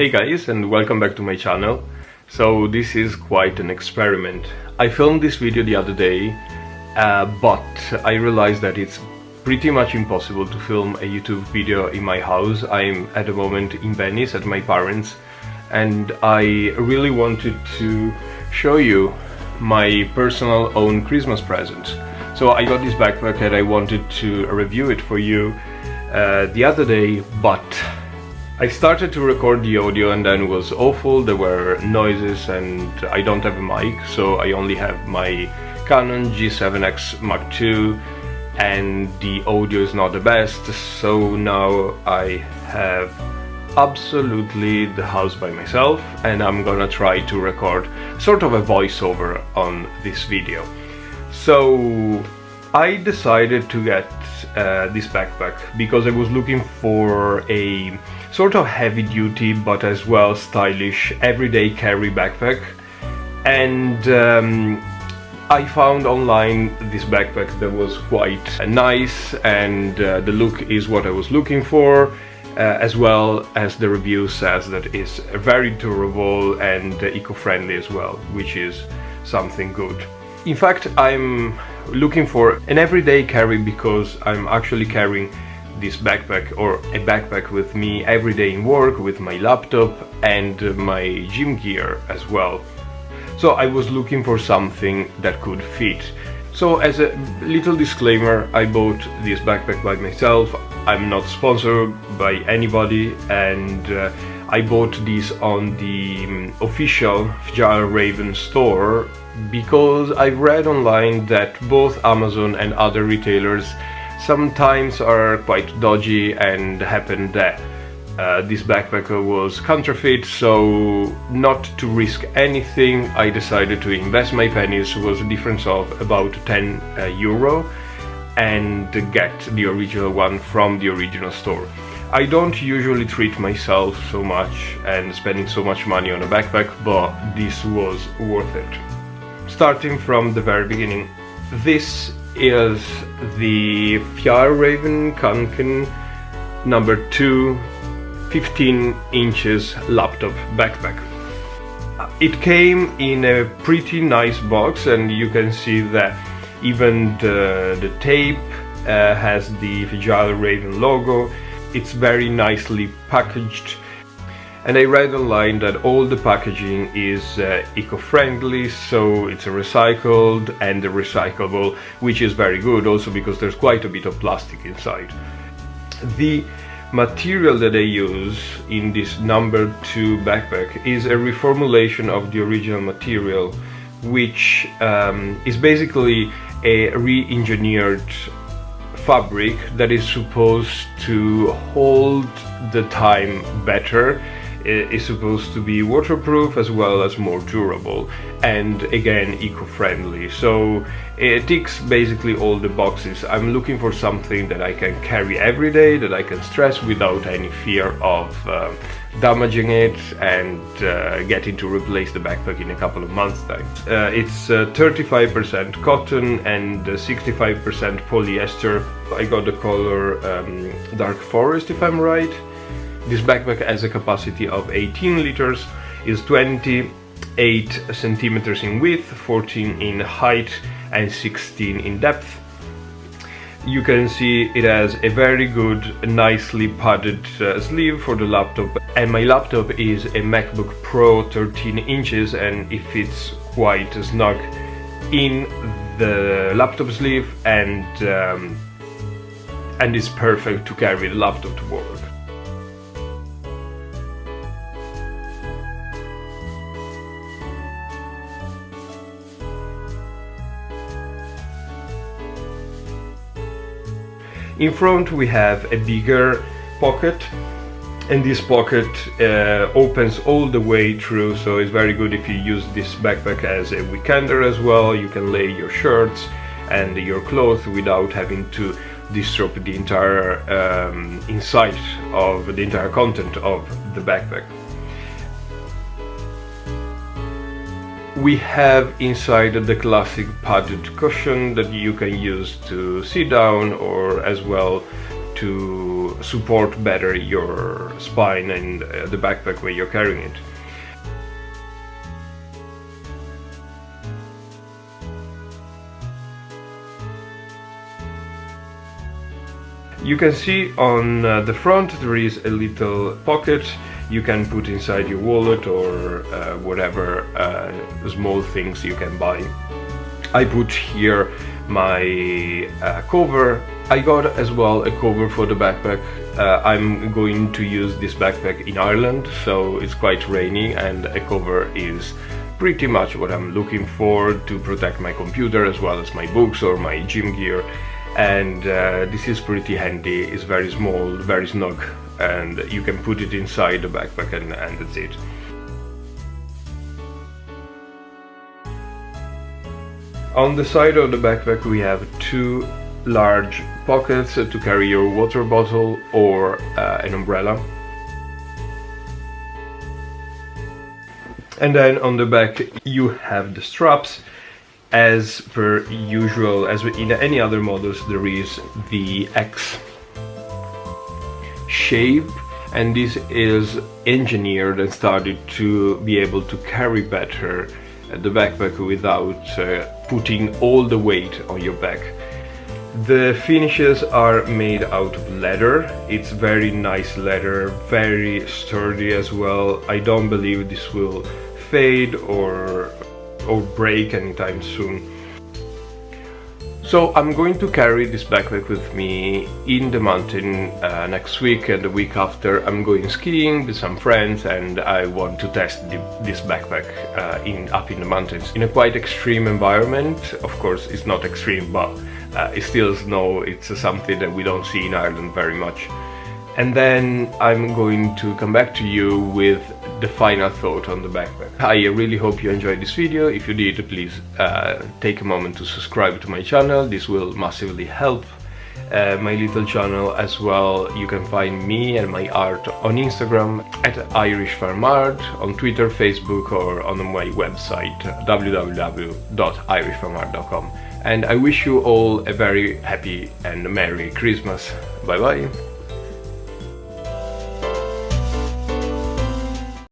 Hey guys, and welcome back to my channel. So this is quite an experiment. I filmed this video the other day, but I realized that it's pretty much impossible to film a YouTube video in my house. I'm at the moment in Venice at my parents', and I really wanted to show you my personal own Christmas present. So I got this backpack and I wanted to review it for you the other day, but I started to record the audio and then it was awful. There were noises and I don't have a mic, so I only have my Canon G7X Mark II and the audio is not the best. So now I have absolutely the house by myself and I'm gonna try to record sort of a voiceover on this video. So I decided to get this backpack because I was looking for a sort of heavy duty but as well stylish everyday carry backpack, and I found online this backpack that was quite nice, and the look is what I was looking for, as well as the review says that it's very durable and eco-friendly as well, which is something good. In fact, I'm looking for an everyday carry because I'm actually carrying this backpack or a backpack with me every day in work with my laptop and my gym gear as well. So I was looking for something that could fit. So as a little disclaimer, I bought this backpack by myself. I'm not sponsored by anybody, and I bought this on the official Fjallraven store because I've read online that both Amazon and other retailers sometimes are quite dodgy, and happened that this backpack was counterfeit. So not to risk anything, I decided to invest my pennies. It was a difference of about 10 euro, and get the original one from the original store. I don't usually treat myself so much and spending so much money on a backpack, but this was worth it. Starting from the very beginning, this is the Fjallraven KANKEN number 2 15 inches laptop backpack. It came in a pretty nice box, and you can see that even the tape has the Fjallraven logo. It's very nicely packaged, and I read online that all the packaging is eco-friendly, so it's recycled and recyclable, which is very good also because there's quite a bit of plastic inside. The material that I use in this number 2 backpack is a reformulation of the original material, which is basically a re-engineered fabric that is supposed to hold the time better. Is supposed to be waterproof as well as more durable, and again eco-friendly. So it ticks basically all the boxes. I'm looking for something that I can carry every day, that I can stress without any fear of damaging it and getting to replace the backpack in a couple of months' time. It's 35% cotton and 65% polyester. I got the color dark forest, if I'm right. This backpack has a capacity of 18 liters, is 28 centimeters in width, 14 in height and 16 in depth. You can see it has a very good, nicely padded sleeve for the laptop, and my laptop is a MacBook Pro 13 inches and it fits quite snug in the laptop sleeve, and it's perfect to carry the laptop to work. In front we have a bigger pocket, and this pocket opens all the way through, so it's very good if you use this backpack as a weekender as well. You can lay your shirts and your clothes without having to disrupt the entire inside of the entire content of the backpack. We have inside the classic padded cushion that you can use to sit down, or as well to to support better your spine and the backpack where you're carrying it. You can see on the front there is a little pocket you can put inside your wallet or whatever small things you can buy. I put here my cover. I got as well a cover for the backpack. I'm going to use this backpack in Ireland, so it's quite rainy, and a cover is pretty much what I'm looking for to protect my computer as well as my books or my gym gear. And this is pretty handy. It's very small, very snug, and you can put it inside the backpack and that's it. On the side of the backpack we have two large pockets to carry your water bottle or an umbrella. And then on the back you have the straps. As per usual, as in any other models, there is the X shape, and this is engineered and started to be able to carry better the backpack without putting all the weight on your back. The finishes are made out of leather. It's very nice leather, very sturdy as well. I don't believe this will fade or break anytime soon. So I'm going to carry this backpack with me in the mountain next week, and the week after I'm going skiing with some friends, and I want to test this backpack up in the mountains in a quite extreme environment. Of course it's not extreme, but it's still snow. It's something that we don't see in Ireland very much. And then I'm going to come back to you with the final thought on the backpack. I really hope you enjoyed this video. If you did, please take a moment to subscribe to my channel. This will massively help my little channel as well. You can find me and my art on Instagram at Irish Farm Art, on Twitter, Facebook, or on my website www.irishfarmart.com. And I wish you all a very happy and merry Christmas. Bye bye.